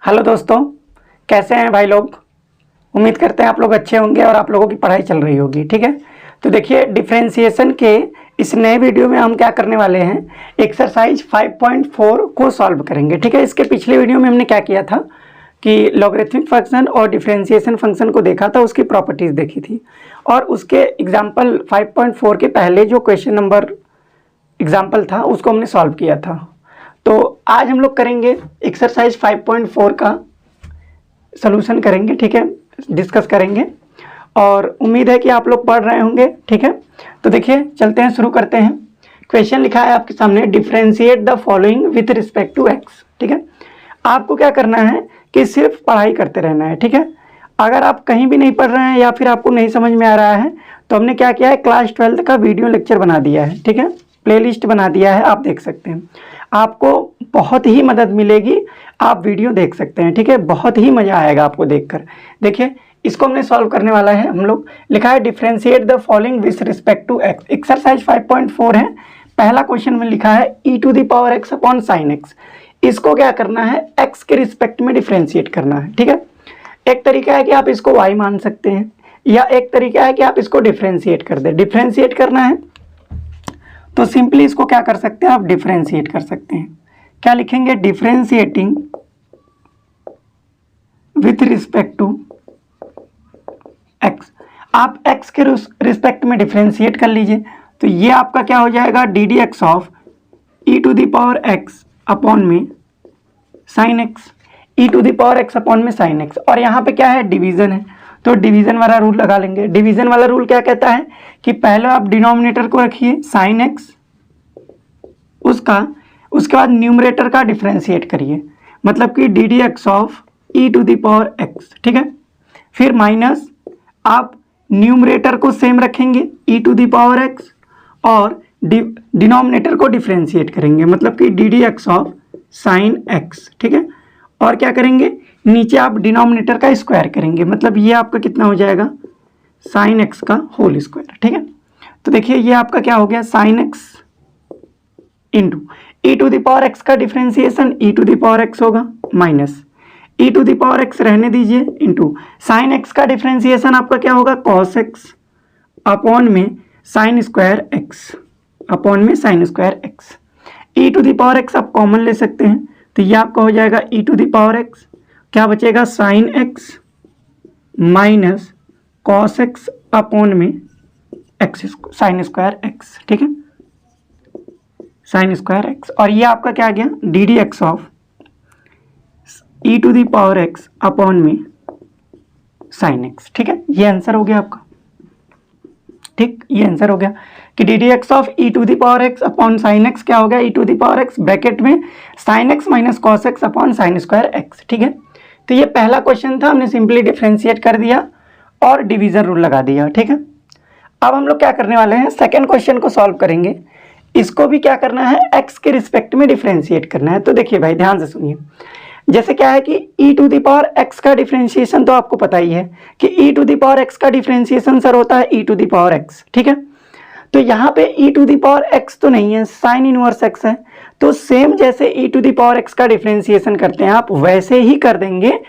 Hello दोस्तों, कैसे हैं भाई लोग। उम्मीद करते हैं आप लोग अच्छे होंगे और आप लोगों की पढ़ाई चल रही होगी। ठीक है, तो देखिए डिफरेंशिएशन के इस नए वीडियो में हम क्या करने वाले हैं, एक्सरसाइज 5.4 को सॉल्व करेंगे। ठीक है, इसके पिछले वीडियो में हमने क्या किया था कि लॉगरिथमिक फंक्शन और डिफरेंशिएशन फंक्शन को देखा था, उसकी प्रॉपर्टीज़ देखी थी और उसके एग्जाम्पल 5.4 के पहले जो क्वेश्चन नंबर एग्जाम्पल था उसको हमने सॉल्व किया था। तो आज हम लोग करेंगे एक्सरसाइज 5.4 का सॉल्यूशन करेंगे। ठीक है, डिस्कस करेंगे और उम्मीद है कि आप लोग पढ़ रहे होंगे। ठीक है, तो देखिए चलते हैं, शुरू करते हैं। क्वेश्चन लिखा है आपके सामने, differentiate the following with respect to x. ठीक है, आपको क्या करना है कि सिर्फ पढ़ाई करते रहना है। ठीक है, अगर आप कहीं भी नहीं पढ़ रहे हैं या फिर आपको नहीं समझ में आ रहा है तो हमने क्या किया है, क्लास 12 का वीडियो लेक्चर बना दिया है। ठीक है, प्लेलिस्ट बना दिया है, आप देख सकते हैं, आपको बहुत ही मदद मिलेगी। आप वीडियो देख सकते हैं। ठीक है, बहुत ही मज़ा आएगा आपको देखकर। देखिए इसको हमने सॉल्व करने वाला है। हम लोग लिखा है differentiate the following with respect to x. Exercise 5.4 है। पहला क्वेश्चन में लिखा है e to the power x upon sine x. इसको क्या करना है, x के रिस्पेक्ट में डिफरेंशिएट करना है। ठीक है, एक तरीका है कि आप इसको y मान सकते हैं या एक तरीका है कि आप इसको डिफरेंशिएट कर दें। डिफरेंशिएट करना है तो सिंपली इसको क्या कर सकते हैं, आप डिफरेंशिएट कर सकते हैं। क्या लिखेंगे, differentiating with respect to X. आप एक्स के रिस्पेक्ट में डिफरेंशिएट कर लीजिए तो ये आपका क्या हो जाएगा, D D x of E to the power x upon में sine X, E to the power x upon में साइन एक्स। और यहाँ पे क्या है, डिवीजन है तो डिवीजन वाला रूल लगा लेंगे। डिवीजन वाला रूल क्या कहता है कि पहले आप डिनोमिनेटर को रखिए साइन एक्स, उसके बाद न्यूमरेटर का डिफरेंशिएट करिए, मतलब कि D D x of E to the power x. ठीक है, फिर माइनस आप न्यूमरेटर को सेम रखेंगे e to the power x और डिनोमिनेटर को डिफरेंशिएट करेंगे, मतलब कि D D x of sine x. ठीक है, और क्या करेंगे, नीचे आप डिनोमिनेटर का स्क्वायर करेंगे, मतलब ये आपका कितना हो जाएगा, साइन एक्स का होल स्क्वायर। ठीक है, तो देखिए ये आपका क्या हो गया, sine X into E to the power x का differentiation E to the power x होगा minus E to the power X रहने दीजिए इंटू साइन एक्स का डिफरेंशिएशन आपका क्या होगा, कॉस एक्स अपॉन में साइन स्क्वायर एक्स अपॉन में sine square X. E to the power X आप कॉमन ले सकते हैं तो ये आपका हो जाएगा ई टू द पावर एक्स, क्या बचेगा, sign X minus cos X upon में एक्स साइन स्क्वायर एक्स। ठीक है, साइन स्क्वायर एक्स और ये आपका क्या आ गया, D D x of E to the power x upon में साइन एक्स। ठीक है, ये आंसर हो गया आपका। ठीक, ये आंसर हो गया कि D D x of E to the power x upon sine X क्या हो गया, ई to the power X bracket में sine X minus cos X upon sine square X. ठीक है, तो ये पहला क्वेश्चन था, हमने सिंपली डिफरेंशिएट कर दिया और डिवीजन रूल लगा दिया। ठीक है, अब हम लोग क्या करने वाले हैं, सेकेंड क्वेश्चन को सॉल्व करेंगे। इसको भी क्या करना है, एक्स के रिस्पेक्ट में डिफरेंशिएट करना है। तो देखिए भाई ध्यान से सुनिए, जैसे क्या है कि e to the power x का डिफरेंशिएशन तो आपको पता ही है कि e to the power x का डिफरेंशिएशन सर होता है e to the power x। ठीक है, तो यहाँ पे e to the power x तो नहीं है, साइन इनवर्स x है। तो सेम जैसे e to the power x का डिफरेंशिएशन करते हैं आप वैसे ही कर देंगे,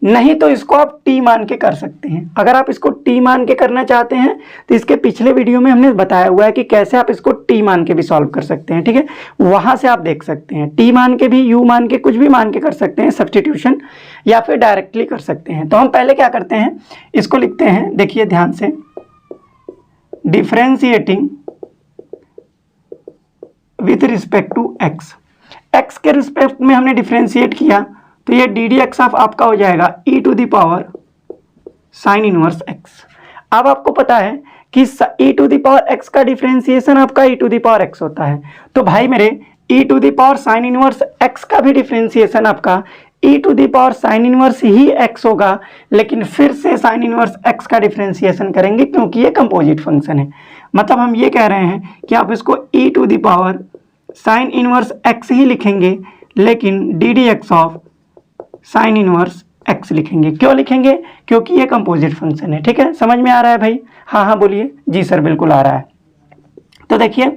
नहीं तो इसको आप t मान के कर सकते हैं। अगर आप इसको t मान के करना चाहते हैं तो इसके पिछले वीडियो में हमने बताया हुआ है कि कैसे आप इसको t मान के भी सॉल्व कर सकते हैं। ठीक है, वहां से आप देख सकते हैं, t मान के भी, u मान के, कुछ भी मान के कर सकते हैं, सब्स्टिट्यूशन, या फिर डायरेक्टली कर सकते हैं। तो हम पहले क्या करते हैं, इसको लिखते हैं, देखिए ध्यान से, differentiating with respect to x. X के रिस्पेक्ट में हमने डिफरेंशिएट किया तो ये डी डी एक्स ऑफ आपका हो जाएगा ई to the power sine inverse X. अब आपको पता है कि E to the power x का डिफरेंशिएशन आपका ई टू द पावर एक्स होता है, तो भाई मेरे ई to the power sine inverse x का भी डिफरेंशिएशन आपका ई to the power sine inverse ही एक्स होगा, लेकिन फिर से साइन इनवर्स एक्स का डिफरेंशिएशन करेंगे क्योंकि ये कंपोजिट फंक्शन है। मतलब हम ये कह रहे हैं कि आप इसको E to the power sine inverse X ही लिखेंगे, लेकिन D D x of sine inverse X लिखेंगे। क्यों लिखेंगे, क्योंकि ये कंपोजिट फंक्शन है। ठीक है, समझ में आ रहा है भाई, हाँ हाँ बोलिए, जी सर बिल्कुल आ रहा है। तो देखिए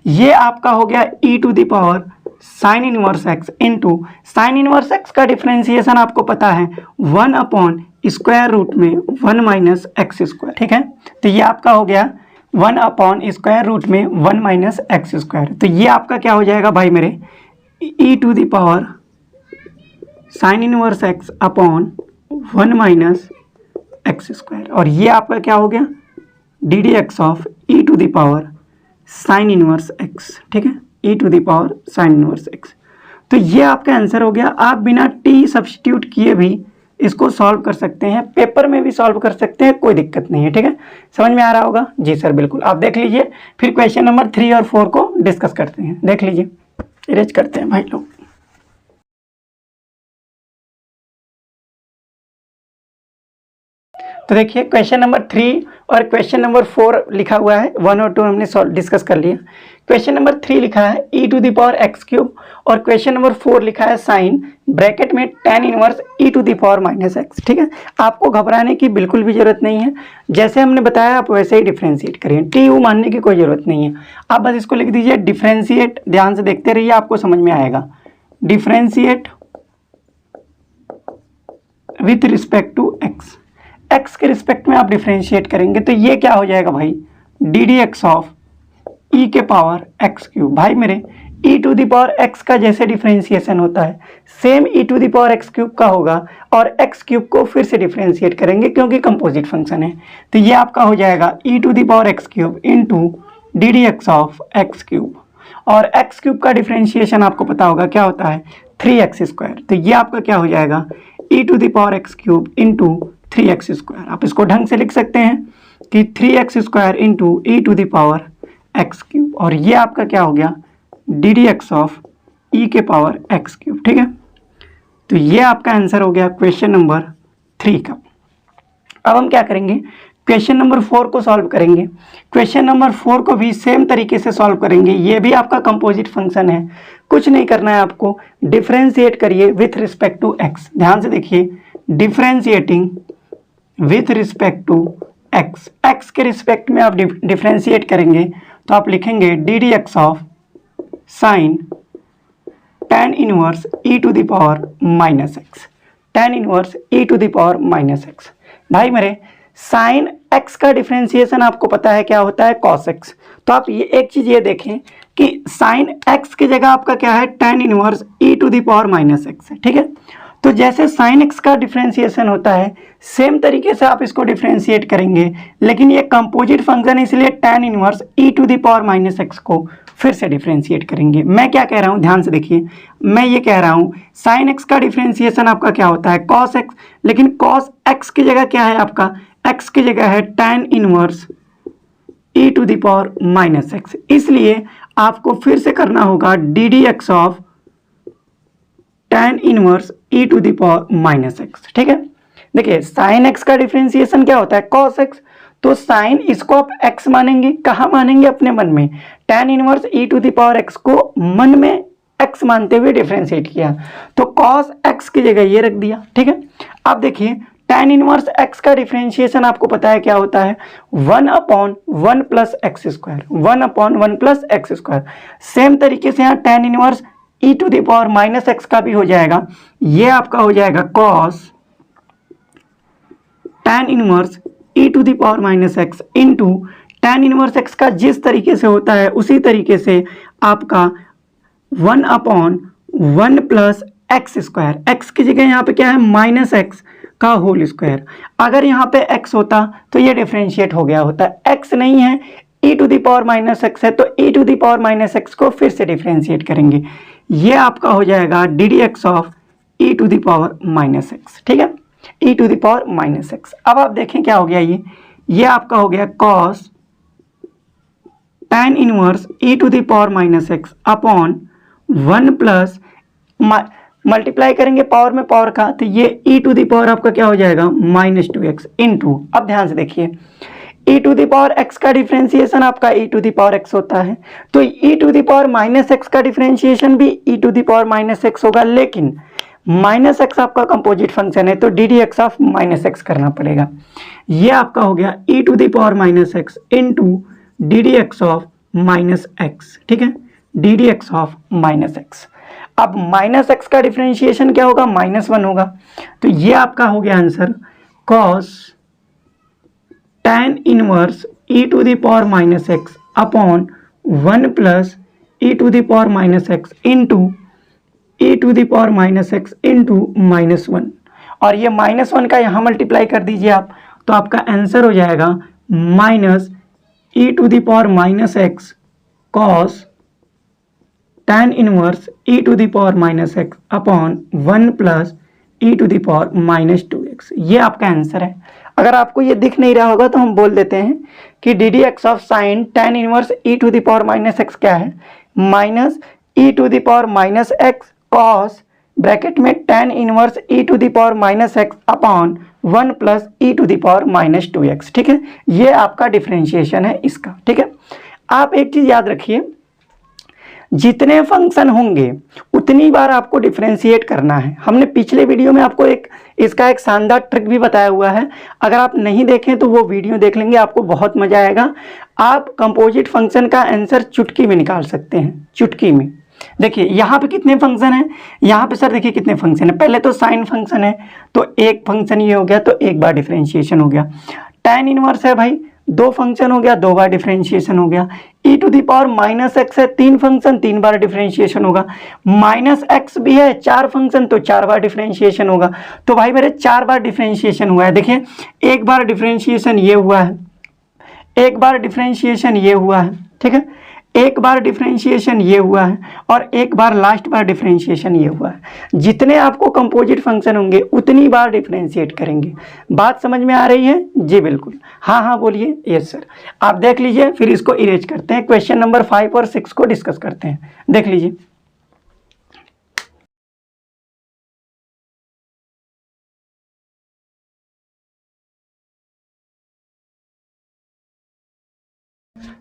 ये आपका हो गया ई to the power sine inverse X into sine inverse x का डिफ्रेंसिएशन आपको पता है 1 अपॉन स्क्वायर रूट में 1 माइनस एक्स स्क्वायर, ठीक है। तो ये आपका हो गया 1 अपॉन स्क्वायर रूट में 1 माइनस एक्स स्क्वायर। तो ये आपका क्या हो जाएगा भाई मेरे, ई to the power sine inverse X upon 1 minus X square, और ये आपका क्या हो गया D D x of E to the power sine inverse X, ठीक है, E to the power sine inverse X. तो ये आपका आंसर हो गया। आप बिना टी सब्स्टिट्यूट किए भी इसको सॉल्व कर सकते हैं, पेपर में भी सॉल्व कर सकते हैं, कोई दिक्कत नहीं है, ठीक है। समझ में आ रहा होगा? जी सर बिल्कुल। आप देख लीजिए, फिर क्वेश्चन नंबर 3 और 4 को डिस्कस करते हैं। देख लीजिए, इरेज करते हैं भाई लोग। तो देखिए क्वेश्चन नंबर 3 और क्वेश्चन नंबर 4 लिखा हुआ है, 1 और 2 हमने डिस्कस कर लिया। क्वेश्चन नंबर 3 लिखा है E to the power x cube, और क्वेश्चन नंबर 4 लिखा है साइन ब्रैकेट में tan inverse E to the power minus x, ठीक है। आपको घबराने की बिल्कुल भी जरूरत नहीं है, जैसे हमने बताया आप वैसे ही डिफ्रेंशिएट करिए, टी यू मानने की कोई ज़रूरत नहीं है। आप बस इसको लिख दीजिए डिफ्रेंशिएट, ध्यान से देखते रहिए आपको समझ में आएगा। Differentiate with respect to x, x के रिस्पेक्ट में आप डिफ्रेंशिएट करेंगे तो ये क्या हो जाएगा भाई, डी डी एक्स ऑफ ई के पावर एक्स क्यूब। भाई मेरे ई टू द पावर एक्स का जैसे डिफ्रेंशिएशन होता है same e to the power x cube का होगा, और एक्स क्यूब को फिर से डिफ्रेंशिएट करेंगे क्योंकि कंपोजिट फंक्शन है। तो ये आपका हो जाएगा ई to the power x cube into D D x of x cube, और एक्स क्यूब का डिफ्रेंशिएशन आपको पता होगा क्या होता है 3x स्क्वायर। तो ये आपका क्या हो जाएगा ई to the power x cube into 3x square. आप इसको ढंग से लिख सकते हैं कि 3x square into E to the power x cube, और ये आपका क्या हो गया डी डी एक्स ऑफ ई के पावर एक्स क्यूब, ठीक है। तो ये आपका आंसर हो गया क्वेश्चन नंबर 3 का। अब हम क्या करेंगे, क्वेश्चन नंबर 4 को सॉल्व करेंगे। क्वेश्चन नंबर 4 को भी सेम तरीके से सॉल्व करेंगे। ये भी आपका कंपोजिट फंक्शन है, कुछ नहीं करना है आपको, डिफ्रेंशिएट करिए विथ रिस्पेक्ट टू एक्स। ध्यान से देखिए, differentiating with respect to x, x के रिस्पेक्ट में आप डिफ्रेंशिएट करेंगे तो आप लिखेंगे d D x of sine tan inverse E to the power minus x, tan inverse E to the power minus x. भाई मेरे साइन एक्स का डिफ्रेंशिएशन आपको पता है क्या होता है, कॉस एक्स। तो आप ये एक चीज़ ये देखें कि साइन एक्स की जगह आपका क्या है tan inverse E to the power minus x है, ठीक है। तो जैसे साइन एक्स का डिफ्रेंशिएशन होता है सेम तरीके से आप इसको डिफ्रेंशिएट करेंगे, लेकिन ये कंपोजिट फंक्शन है इसलिए tan inverse E to the power minus x को फिर से डिफ्रेंशिएट करेंगे। मैं क्या कह रहा हूँ, ध्यान से देखिए, मैं ये कह रहा हूँ साइन एक्स का डिफ्रेंशिएशन आपका क्या होता है कॉस एक्स, लेकिन कॉस एक्स की जगह क्या है आपका, एक्स की जगह है tan inverse E to the power minus x, इसलिए आपको फिर से करना होगा d D x of tan inverse E to the power minus x, ठीक है। देखिए साइन एक्स का डिफ्रेंशिएशन क्या होता है कॉस एक्स, तो साइन इसको आप एक्स मानेंगे, कहाँ मानेंगे अपने मन में, tan inverse E to the power x को मन में एक्स मानते हुए डिफ्रेंशिएट किया, तो कॉस एक्स की जगह ये रख दिया, ठीक है। अब देखिए tan इनवर्स एक्स का डिफ्रेंशिएशन आपको पता है क्या होता है 1 upon 1 plus x square, 1 upon 1 plus x square. Same तरीके से यहाँ tan inverse E to the power minus x का भी हो जाएगा, ये आपका हो जाएगा cos tan inverse E to the power minus x into tan inverse x का जिस तरीके से होता है उसी तरीके से आपका 1 upon 1 plus x square, x की जगह यहाँ पे क्या है माइनस एक्स का होल स्क्वायर। अगर यहाँ पे x होता तो ये डिफ्रेंशिएट हो गया होता, x नहीं है e to the power minus x है, तो e to the power minus x को फिर से डिफ्रेंशिएट करेंगे, ये आपका हो जाएगा D D x of e to the power minus x, ठीक है, e to the power minus x. अब आप देखें क्या हो गया, ये आपका हो गया cos tan inverse e to the power minus x upon 1 plus multiply करेंगे पावर में पावर का, तो ये e टू द पावर आपका क्या हो जाएगा -2x इंटू, अब ध्यान से देखिए e to the power x का डिफ्रेंशिएशन आपका e to the power x होता है, तो e to the power minus x का डिफ्रेंशिएशन भी e to the power minus x होगा, लेकिन माइनस एक्स आपका कंपोजिट फंक्शन है तो d D x of minus x करना पड़ेगा। ये आपका हो गया e to the power minus x into D D x of minus x, ठीक है, D D x of minus x. अब माइनस एक्स का डिफ्रेंशिएशन क्या होगा, -1 होगा। तो ये आपका हो गया answer, cos tan inverse e to the power minus x upon 1 plus e to the power minus x into e to the power minus x into -1। और ये -1 का यहाँ मल्टीप्लाई कर दीजिए आप, तो आपका आंसर हो जाएगा minus e to the power minus x cos tan inverse e to the power minus x upon 1 plus e to the power -2x। ये आपका आंसर है। अगर आपको ये दिख नहीं रहा होगा तो हम बोल देते हैं कि D D x of sine tan inverse e to the power minus x क्या है, minus e to the power minus x cos bracket में tan inverse e to the power minus x upon 1 plus e to the power -2x। ठीक है, ये आपका differentiation है इसका। ठीक है, आप एक चीज़ याद रखिए, जितने फंक्शन होंगे उतनी बार आपको डिफ्रेंशिएट करना है। हमने पिछले वीडियो में आपको इसका एक शानदार ट्रिक भी बताया हुआ है, अगर आप नहीं देखें तो वो वीडियो देख लेंगे, आपको बहुत मजा आएगा। आप कंपोजिट फंक्शन का आंसर चुटकी में निकाल सकते हैं, चुटकी में। देखिए यहाँ पे कितने फंक्शन हैं, यहाँ पे सर देखिए कितने फंक्शन है। पहले तो साइन फंक्शन है, तो एक फंक्शन ये हो गया, तो एक बार डिफ्रेंशिएशन हो गया। tan इनवर्स है भाई, 2 फंक्शन हो गया, 2 बार डिफ्रेंशिएशन हो गया। e to the power minus x है, 3 फंक्शन, 3 बार डिफ्रेंशिएशन होगा। माइनस एक्स भी है, 4 फंक्शन, तो 4 बार डिफ्रेंशिएशन होगा। तो भाई मेरे 4 बार डिफ्रेंशिएशन हुआ है। देखिए एक बार डिफ्रेंशिएशन ये हुआ है, एक बार डिफ्रेंशिएशन ये हुआ है, ठीक है, एक बार डिफ्रेंशिएशन ये हुआ है, और एक बार लास्ट बार डिफ्रेंशिएशन ये हुआ है। जितने आपको कंपोजिट फंक्शन होंगे उतनी बार डिफ्रेंशिएट करेंगे। बात समझ में आ रही है जी? बिल्कुल, हाँ हाँ बोलिए। Yes sir. आप देख लीजिए, फिर इसको इरेज करते हैं, क्वेश्चन नंबर 5 और 6 को डिस्कस करते हैं। देख लीजिए,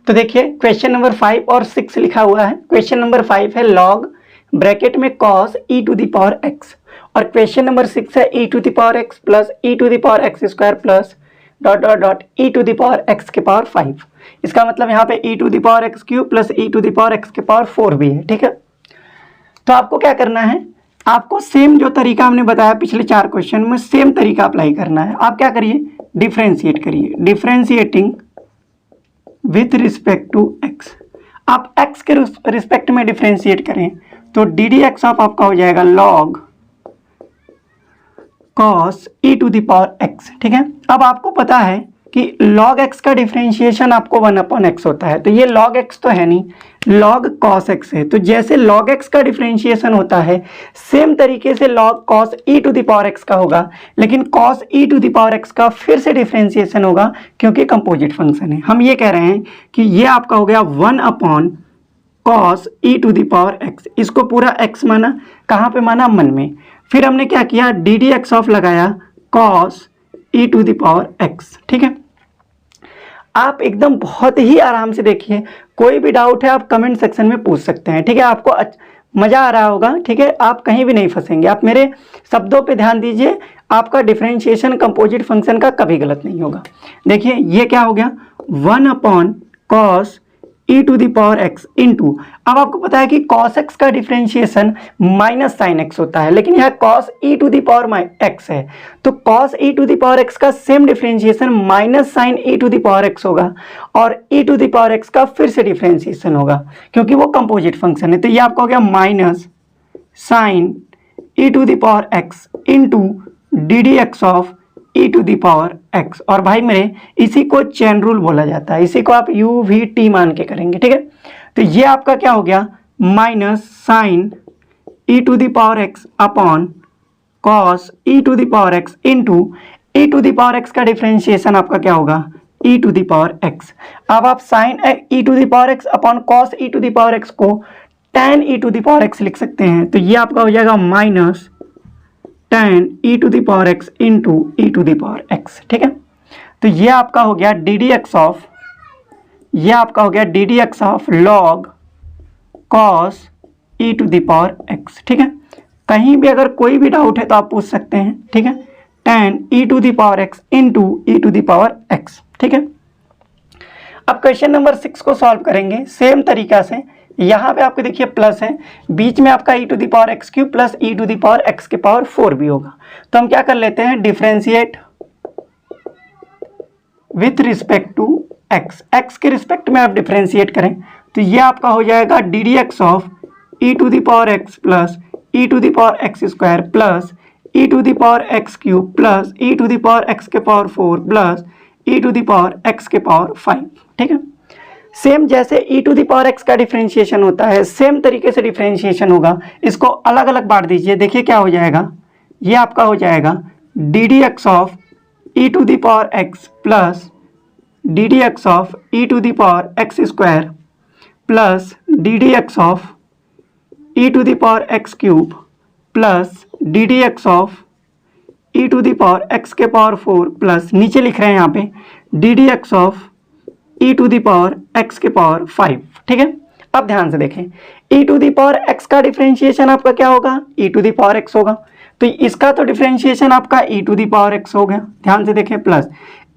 तो देखिए क्वेश्चन नंबर 5 और 6 लिखा हुआ है। क्वेश्चन नंबर 5 है लॉग ब्रैकेट में cos e to the power x, और क्वेश्चन नंबर 6 है e to the power x plus e to the power x square plus dot dot dot e to the power x के power 5। इसका मतलब यहाँ पे e to the power x cube plus e to the power x के power 4 भी है। ठीक है, तो आपको क्या करना है, आपको सेम जो तरीका हमने बताया पिछले 4 क्वेश्चन में, सेम तरीका अप्लाई करना है। आप क्या करिए, डिफ्रेंशिएट करिए, differentiating with respect to x। आप x के रिस्पेक्ट में डिफ्रेंशिएट करें तो डी डी एक्स ऑफ आपका हो जाएगा log cos e to the power x। ठीक है, अब आपको पता है कि log x का डिफ्रेंशिएशन आपको 1/x होता है, तो ये log x तो है नहीं, log cos x है। तो जैसे log x का डिफ्रेंशिएशन होता है, सेम तरीके से log cos e to the power x का होगा, लेकिन cos e to the power x का फिर से डिफ्रेंशिएशन होगा क्योंकि कंपोजिट फंक्शन है। हम ये कह रहे हैं कि ये आपका हो गया 1/cos e to the power x। इसको पूरा x माना, कहाँ पे माना, मन में। फिर हमने क्या किया, डी डी एक्स ऑफ लगाया cos e to the power x। ठीक है, आप एकदम बहुत ही आराम से देखिए, कोई भी डाउट है आप कमेंट सेक्शन में पूछ सकते हैं। ठीक है, आपको मज़ा आ रहा होगा। ठीक है, आप कहीं भी नहीं फंसेंगे। आप मेरे शब्दों पे ध्यान दीजिए, आपका डिफरेंशिएशन कंपोजिट फंक्शन का कभी गलत नहीं होगा। देखिए ये क्या हो गया, 1/cos e to the power x into, अब आपको पता है कि cos x का डिफरेंशिएशन माइनस साइन x होता है, लेकिन यहाँ cos e to the power x है, तो cos e to the power x का same differentiation minus sine e to the power x होगा, और e to the power x का फिर से डिफरेंशिएशन होगा क्योंकि वो कंपोजिट फंक्शन है। तो ये आपका हो गया minus sine e to the power x into D D x of e to the power x। और भाई मेरे इसी को चेन रूल बोला जाता है, इसी को आप u v t मान के करेंगे। ठीक है, तो ये आपका क्या हो गया, minus sine e to the power x upon cos e to the power x into e to the power x का डिफरेंशिएशन आपका क्या होगा, e to the power x। अब आप sine e to the power x upon cos e to the power x को tan e to the power x लिख सकते हैं। तो ये आपका हो जाएगा minus tan e to the power x into e to the power x। ठीक है, तो ये आपका हो गया डी डी एक्स ऑफ, ये आपका हो गया D D x of log cos e to the power x। ठीक है, कहीं भी अगर कोई भी डाउट है तो आप पूछ सकते हैं। ठीक है, tan e to the power x into e to the power x। ठीक है, अब क्वेश्चन नंबर 6 को सॉल्व करेंगे सेम तरीका से, यहाँ पे आपको देखिए प्लस है, बीच में आपका e to the power x cube plus e to the power x के पावर 4 भी होगा। तो हम क्या कर लेते हैं, differentiate with respect to x, x के रिस्पेक्ट में आप डिफ्रेंशिएट करें तो ये आपका हो जाएगा D D x of E to the power x plus e to the power x square plus e to the power x cube plus e to the power x के power 4 plus e to the power x के power 5। ठीक है, same जैसे e to the power x का differentiation होता है same तरीके से डिफ्रेंशिएशन होगा। इसको अलग अलग बांट दीजिए, देखिए क्या हो जाएगा, ये आपका हो जाएगा D D x of E to the power x plus d D x of E to the power x square plus d D x of E to the power x cube plus d D x of E to the power x के power 4 plus नीचे लिख रहे हैं यहाँ पे d D x of E to the power x के power 5। ठीक है, अब ध्यान से देखें, e to the power x का डिफ्रेंशिएशन आपका क्या होगा, e to the power x होगा, तो इसका तो डिफ्रेंशिएशन आपका ई टू द पावर एक्स हो गया। ध्यान से देखें, plus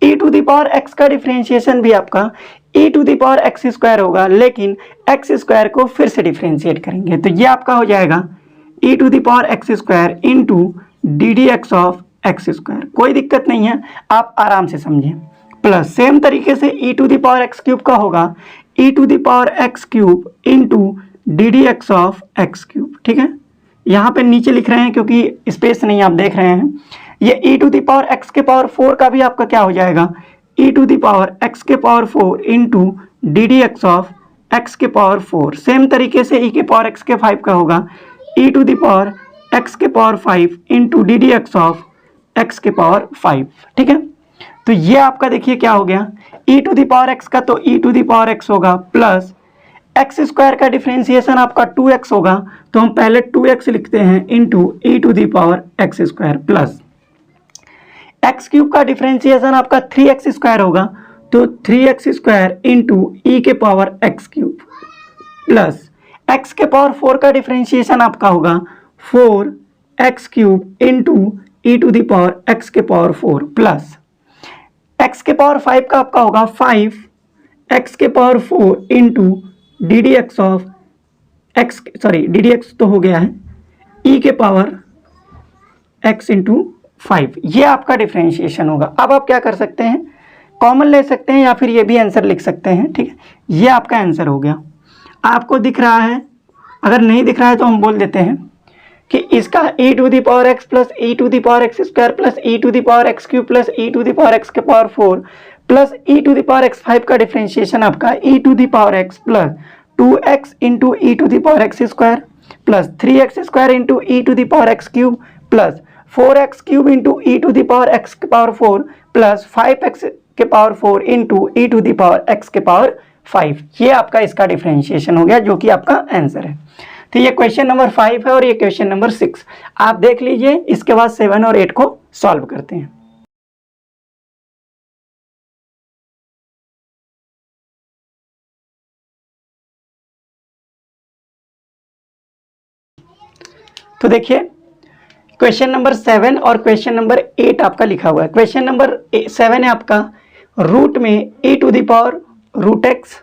e to the power x का डिफ्रेंशिएशन भी आपका ई to the power x square होगा, लेकिन एक्स स्क्वायर को फिर से डिफ्रेंशिएट करेंगे तो ये आपका हो जाएगा ई to the power x square into D D x of x square. कोई दिक्कत नहीं है, आप आराम से समझें। प्लस सेम तरीके से e to the power x cube का होगा e to the power x cube into D D x of x cube. ठीक है, यहाँ पे नीचे लिख रहे हैं क्योंकि स्पेस नहीं आप देख रहे हैं। ये ई टू द पावर एक्स के पावर 4 का भी आपका क्या हो जाएगा, ई टू द पावर एक्स के power 4 into D D x of x के पावर 4। सेम तरीके से ई के पावर एक्स के 5 का होगा e to the power x के power 5 into D D x of x के पावर 5। ठीक है, तो ये आपका देखिए क्या हो गया, ई टू द पावर एक्स का तो e to the power x होगा प्लस एक्स स्क्वायर का डिफ्रेंशिएशन आपका 2x होगा, तो हम पहले 2x लिखते हैं into E to the power x square plus x cube का डिफ्रेंशिएशन आपका 3x स्क्वायर होगा, तो 3x स्क्वायर इंटू ई के power x cube plus x के पावर 4 का डिफ्रेंशिएशन आपका होगा 4x cube into E to the power x के पावर 4 प्लस एक्स के पावर 5 का आपका होगा 5x के power 4 into D D x of x, sorry d D x तो हो गया है, ई के पावर एक्स इंटू 5। ये आपका डिफ्रेंशिएशन होगा। अब आप क्या कर सकते हैं, कॉमन ले सकते हैं या फिर ये भी आंसर लिख सकते हैं। ठीक है, ये आपका आंसर हो गया। आपको दिख रहा है, अगर नहीं दिख रहा है तो हम बोल देते हैं कि इसका e to the power x plus e to the power x square plus e to the power x cube plus e to the power x के power 4 plus e to the power x 5 का differentiation आपका ई to the power x plus 2x into E to the power x square plus 3x square into E to the power x cube plus 4x cube into E to the power x के power 4 plus 5x के power 4 into E to the power x के power 5। ये आपका इसका differentiation हो गया, जो कि आपका आंसर है। तो ये क्वेश्चन नंबर 5 है और ये क्वेश्चन नंबर 6 आप देख लीजिए। इसके बाद 7 और 8 को सॉल्व करते हैं। तो देखिए क्वेश्चन नंबर 7 और क्वेश्चन नंबर 8 आपका लिखा हुआ है। क्वेश्चन नंबर 7 है आपका रूट में a to the power root x.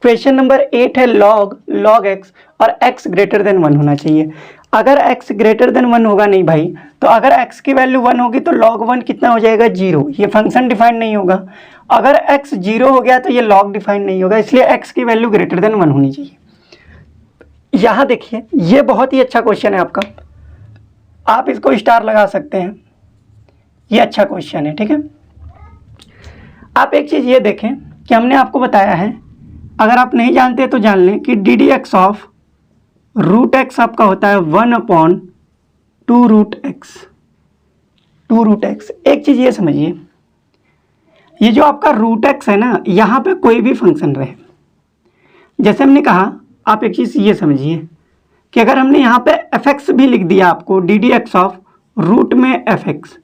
Question number 8 है लॉग एक्स और x ग्रेटर देन 1 होना चाहिए। अगर x ग्रेटर देन 1 होगा नहीं भाई, तो अगर x की वैल्यू 1 होगी तो log 1 कितना हो जाएगा, 0। ये फंक्शन डिफाइंड नहीं होगा। अगर x 0 हो गया तो ये log डिफाइंड नहीं होगा, इसलिए x की वैल्यू ग्रेटर देन 1 होनी चाहिए। यहाँ देखिए ये बहुत ही अच्छा क्वेश्चन है आपका, आप इसको स्टार लगा सकते हैं, ये अच्छा क्वेश्चन है। ठीक है, आप एक चीज़ ये देखें कि हमने आपको बताया है, अगर आप नहीं जानते तो जान लें कि D D x of root x आपका होता है 1/2 रूट एक्स। एक चीज़ ये समझिए, ये जो आपका रूट एक्स है ना, यहाँ पे कोई भी फंक्शन रहे, जैसे हमने कहा, आप एक चीज़ ये समझिए कि अगर हमने यहाँ पे एफ एक्स भी लिख दिया आपको, d D x of root में एफ एक्स,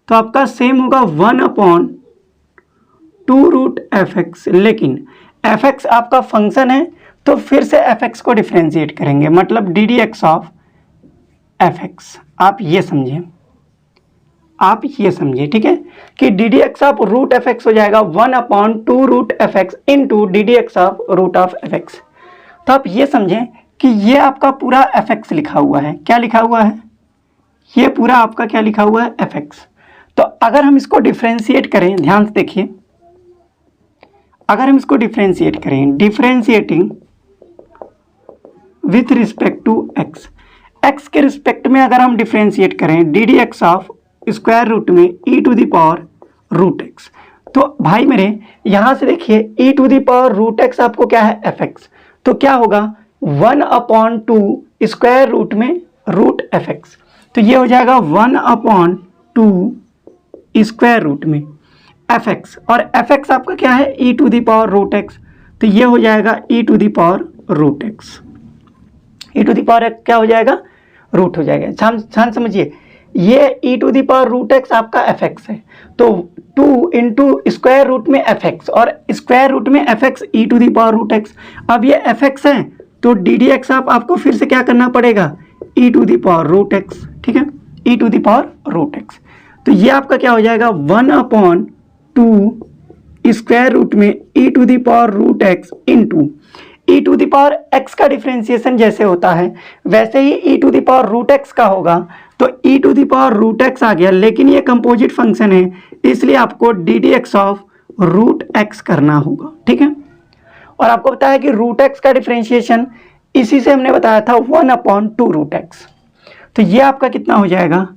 तो आपका सेम होगा 1/2 रूट एफ एक्स। लेकिन एफ एक्स आपका फंक्शन है तो फिर से एफ एक्स को डिफ्रेंशिएट करेंगे, मतलब d D x of f x. आप ये समझिए, ठीक है, कि D D x of root f x हो जाएगा 1/2 root f x into D D x of root of f x. तो आप ये समझें कि ये आपका पूरा fx लिखा हुआ है। क्या लिखा हुआ है? ये पूरा आपका क्या लिखा हुआ है? fx। तो अगर हम इसको डिफ्रेंशिएट करें, ध्यान से देखिए, अगर हम इसको डिफ्रेंशिएट करें, differentiating with respect to x, x के रिस्पेक्ट में अगर हम डिफ्रेंशिएट करें d D x of square root में e to the power root x, तो भाई मेरे यहाँ से देखिए e to the power root x आपको क्या है? fx। तो क्या होगा? 1/2 स्क्वायर रूट में रूट fx, तो ये हो जाएगा 1/2 स्क्वायर रूट में fx, और fx आपका क्या है? e to the power root x, तो ये हो जाएगा e to the power root x. e to the power क्या हो जाएगा? रूट हो जाएगा। ध्यान समझिए, ये e to the power root x आपका fx है, तो 2 इंटू स्क्वायर रूट में fx, और स्क्वायर रूट में fx e to the power root x. अब ये fx है तो डी डी एक्स आपको फिर से क्या करना पड़ेगा? e to the power root x, ठीक है, e to the power root x. तो ये आपका क्या हो जाएगा? 1/2 स्क्वायर रूट में e to the power root x into e to the power x का डिफ्रेंशिएशन जैसे होता है वैसे ही e to the power root x का होगा, तो e to the power root x आ गया, लेकिन ये कंपोजिट फंक्शन है इसलिए आपको d D x of root x करना होगा, ठीक है। और आपको बताया कि रूट एक्स का डिफ्रेंशिएशन इसी से हमने बताया था 1/2 रूट एक्स, तो ये आपका कितना हो जाएगा?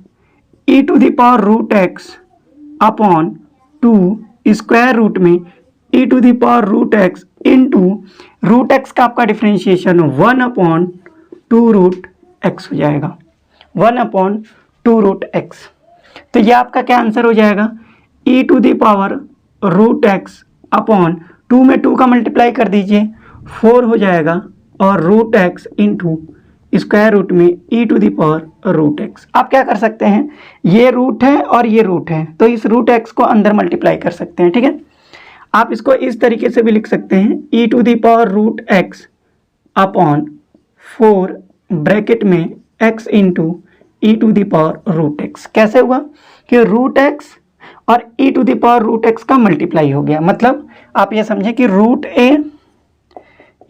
e to the power root x upon 2 square root में e to the power root x into root x का आपका डिफ्रेंशिएशन 1/2 रूट एक्स हो जाएगा, 1/2 रूट एक्स। तो ये आपका क्या आंसर हो जाएगा? e to the power root x upon 2 में 2 का मल्टीप्लाई कर दीजिए, 4 हो जाएगा, और root x into square root में e to the power root x. आप क्या कर सकते हैं, ये रूट है और ये रूट है, तो इस रूट एक्स को अंदर मल्टीप्लाई कर सकते हैं, ठीक है। आप इसको इस तरीके से भी लिख सकते हैं, e to the power root x upon 4 bracket में x into E to the power root x. कैसे हुआ कि रूट एक्स और e to the power root x का मल्टीप्लाई हो गया, मतलब आप ये समझें कि root a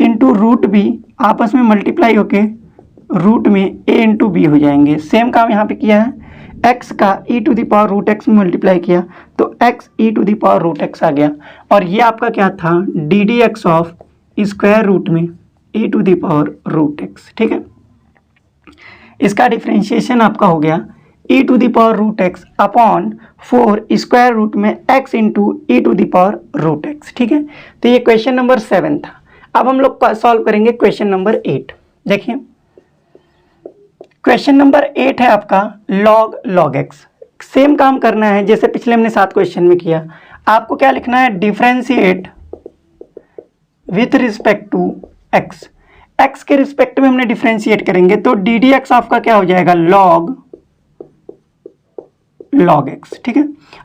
into root b आपस में मल्टीप्लाई होके रूट में a इंटू बी हो जाएंगे। सेम काम यहाँ पे किया है, x का e to the power root x में मल्टीप्लाई किया तो x e to the power root x आ गया, और ये आपका क्या था? D D x of square root में e to the power root x, ठीक है। इसका डिफ्रेंशिएशन आपका हो गया e to the power root x upon 4 square root में x into E to the power root x, ठीक है। तो ये क्वेश्चन नंबर 7 था। अब हम लोग सॉल्व करेंगे क्वेश्चन नंबर 8। देखिए क्वेश्चन नंबर 8 है आपका log x। सेम काम करना है जैसे पिछले हमने 7 क्वेश्चन में किया। आपको क्या लिखना है? Differentiate with respect to x। x के रिस्पेक्ट में हमने डिफरेंशिएट करेंगे तो डी डी एक्स आपका क्या हो जाएगा? log x, ठीक है।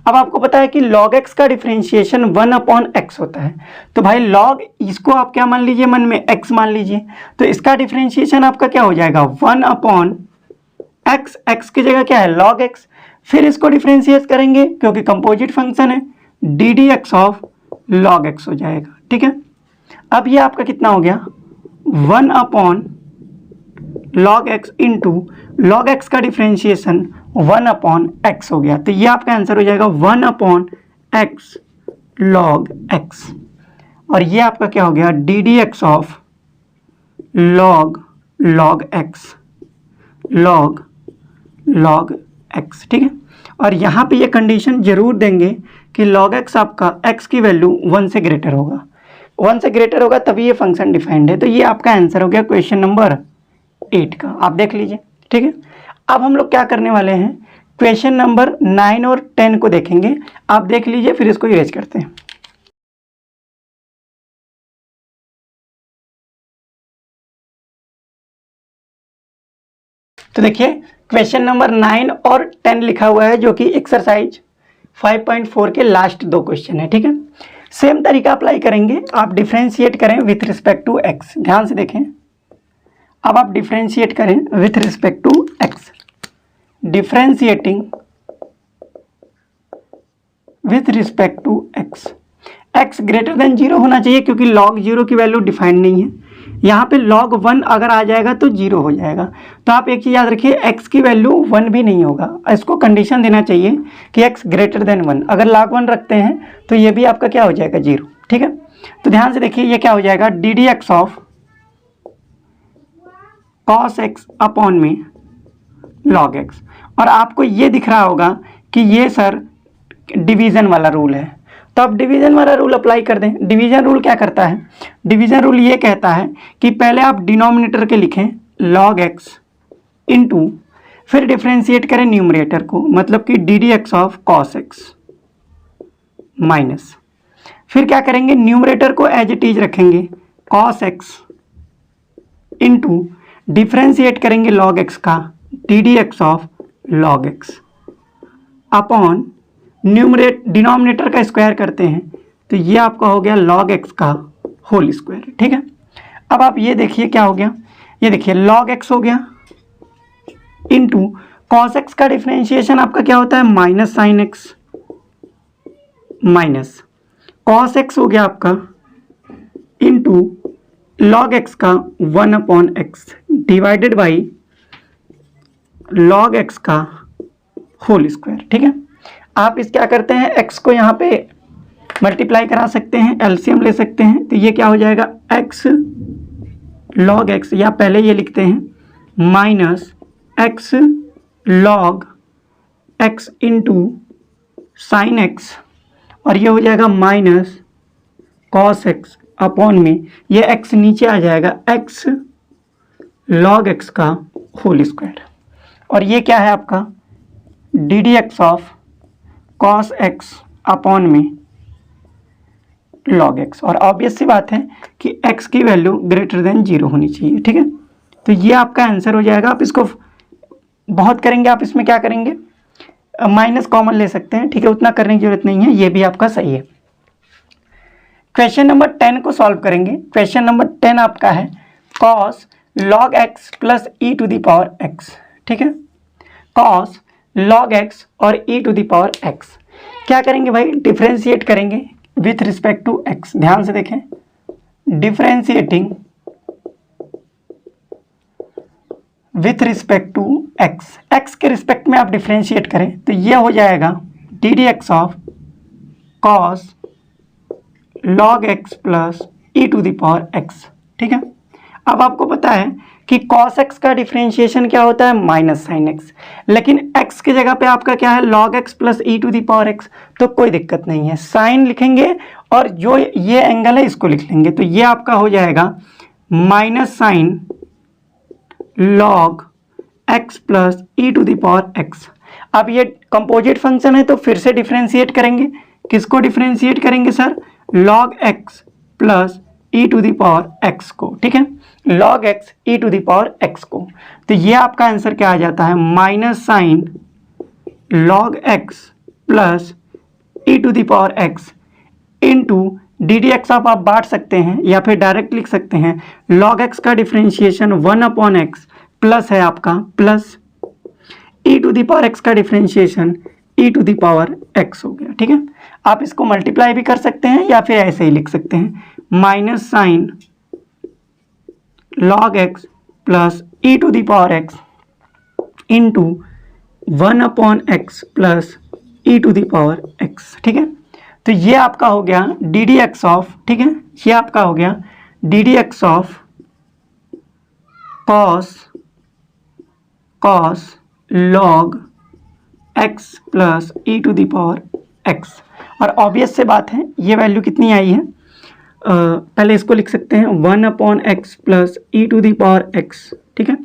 अब आपको पता है कि log x का डिफरेंशिएशन 1/x होता है, तो भाई log इसको आप क्या मान लीजिए? मन में x मान लीजिए, तो इसका डिफरेंशिएशन आपका क्या हो जाएगा? 1/x, x की जगह क्या है? log x। फिर इसको डिफरेंशिएट करेंगे क्योंकि कंपोजिट फंक्शन है, D D x of log x हो जाएगा, ठीक है। अब ये आपका कितना हो गया? 1/log x into log x का डिफरेंशिएशन 1/x हो गया, तो ये आपका आंसर हो जाएगा 1/x log x, और ये आपका क्या हो गया? D D x of log x, ठीक है। और यहाँ पे ये कंडीशन जरूर देंगे कि log x आपका x की वैल्यू 1 से ग्रेटर होगा, 1 से ग्रेटर होगा तभी ये फंक्शन डिफाइंड है। तो ये आपका आंसर हो गया क्वेश्चन नंबर 8 का, आप देख लीजिए, ठीक है। अब हम लोग क्या करने वाले हैं? क्वेश्चन नंबर 9 और 10 को देखेंगे, आप देख लीजिए, फिर इसको इरेज करते हैं। तो देखिए क्वेश्चन नंबर 9 और 10 लिखा हुआ है जो कि एक्सरसाइज 5.4 के लास्ट 2 क्वेश्चन है, ठीक है। सेम तरीका अप्लाई करेंगे, आप डिफरेंशिएट करें विथ रिस्पेक्ट टू x। ध्यान से देखें, अब आप डिफरेंशिएट करें with respect to x। Differentiating with respect to x, x greater than 0 होना चाहिए क्योंकि log 0 की वैल्यू डिफाइंड नहीं है। यहाँ पे log 1 अगर आ जाएगा तो 0 हो जाएगा। तो आप एक चीज़ याद रखिए, x की वैल्यू 1 भी नहीं होगा, इसको कंडीशन देना चाहिए कि x ग्रेटर देन 1। अगर log 1 रखते हैं तो ये भी आपका क्या हो जाएगा 0, ठीक है। तो ध्यान से देखिए ये क्या हो जाएगा, D D x of cos X upon में log x। और आपको ये दिख रहा होगा कि ये सर डिवीज़न वाला रूल है, तो आप डिवीज़न वाला रूल अप्लाई कर दें। डिवीज़न रूल क्या करता है, डिवीज़न रूल ये कहता है कि पहले आप डिनोमिनेटर के लिखें log x इंटू, फिर डिफ्रेंशिएट करें न्यूमरेटर को, मतलब कि D D x of cos x minus, फिर क्या करेंगे, न्यूमरेटर को एज इट इज रखेंगे कॉस एक्स इंटू, डिफ्रेंशिएट करेंगे log x का D D x of log x upon denominator का स्क्वायर करते हैं तो ये आपका हो गया log x का होल स्क्वायर, ठीक है। अब आप ये देखिए क्या हो गया, ये देखिए log x हो गया इंटू cos x का डिफ्रेंशिएशन आपका क्या होता है, minus sign X minus cos x हो गया आपका इंटू log x का 1 upon x divided by log x का होल स्क्वायर, ठीक है। आप इस क्या करते हैं, x को यहाँ पे मल्टीप्लाई करा सकते हैं, एलसीएम ले सकते हैं, तो ये क्या हो जाएगा x log x, या पहले ये लिखते हैं minus x log x into sine X, और ये हो जाएगा माइनस cos x अपॉन में ये x नीचे आ जाएगा x log x का होल स्क्वायर, और ये क्या है आपका D D x of cos x upon में log x। और ऑब्वियस सी बात है कि x की वैल्यू ग्रेटर देन 0 होनी चाहिए, ठीक है। तो ये आपका आंसर हो जाएगा। आप इसको बहुत करेंगे, आप इसमें क्या करेंगे, माइनस कॉमन ले सकते हैं, ठीक है, उतना करने की जरूरत नहीं है, ये भी आपका सही है। क्वेश्चन नंबर 10 को सॉल्व करेंगे। क्वेश्चन नंबर 10 आपका है cos log x plus e to the power x, ठीक है, cos log x और e to the power x। क्या करेंगे भाई, डिफ्रेंशिएट करेंगे विथ रिस्पेक्ट टू x। ध्यान से देखें, differentiating with respect to x, x के रिस्पेक्ट में आप डिफ्रेंशिएट करें तो ये हो जाएगा D D x of cos log x plus e to the power x, ठीक है। अब आपको पता है कि cos x का डिफ्रेंशिएशन क्या होता है, माइनस साइन x, लेकिन x की जगह पे आपका क्या है log x plus e to the power x, तो कोई दिक्कत नहीं है, साइन लिखेंगे और जो ये एंगल है इसको लिख लेंगे, तो ये आपका हो जाएगा minus sine log x plus e to the power x। अब ये कंपोजिट फंक्शन है तो फिर से डिफ्रेंशिएट करेंगे, किसको डिफ्रेंशिएट करेंगे sir, log x plus e to the power x को, ठीक है, log x e to the power x को। तो ये आपका आंसर क्या आ जाता है, minus sine log x plus e to the power x into D D x आप बांट सकते हैं या फिर डायरेक्ट लिख सकते हैं, log x का डिफ्रेंशिएशन 1 अपॉन एक्स प्लस है आपका, plus e to the power x का differentiation e to the power x हो गया, ठीक है। आप इसको मल्टीप्लाई भी कर सकते हैं या फिर ऐसे ही लिख सकते हैं, minus sine log x plus e to the power x into 1 upon x plus e to the power x, ठीक है। तो ये आपका हो गया डी डी एक्स ऑफ, ठीक है, ये आपका हो गया D D x of cos log x plus e to the power x। और ऑब्वियस से बात है ये वैल्यू कितनी आई है, पहले इसको लिख सकते हैं 1 upon x plus e to the power x, ठीक है,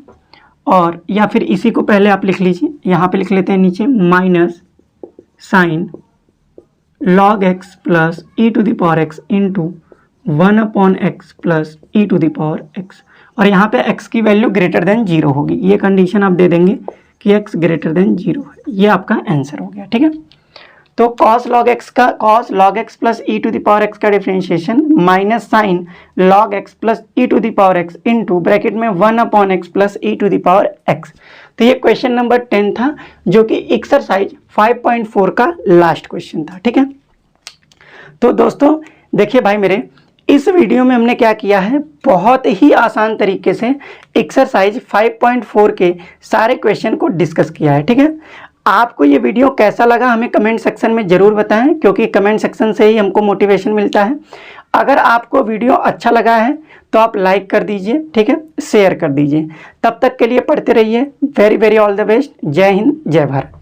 और या फिर इसी को पहले आप लिख लीजिए, यहाँ पे लिख लेते हैं नीचे minus sine log x plus e to the power x into 1 upon x plus e to the power x, और यहाँ पे x की वैल्यू ग्रेटर देन 0 होगी, ये कंडीशन आप दे देंगे कि x ग्रेटर देन 0 है, ये आपका आंसर हो गया, ठीक है। तो cos log x plus e to the power x का differentiation minus sine log x plus e to the power x into bracket में 1 upon x plus e to the power x। तो ये question number 10 था, जो कि exercise 5.4 का last question था, ठीक है। तो दोस्तों देखिए भाई मेरे, इस वीडियो में हमने क्या किया है, बहुत ही आसान तरीके से एक्सरसाइज 5.4 के सारे क्वेश्चन को डिस्कस किया है। ठीक है, आपको ये वीडियो कैसा लगा हमें कमेंट सेक्शन में ज़रूर बताएं, क्योंकि कमेंट सेक्शन से ही हमको मोटिवेशन मिलता है। अगर आपको वीडियो अच्छा लगा है तो आप लाइक कर दीजिए, ठीक है, शेयर कर दीजिए। तब तक के लिए पढ़ते रहिए। Very very all the best. जय हिंद, जय भारत।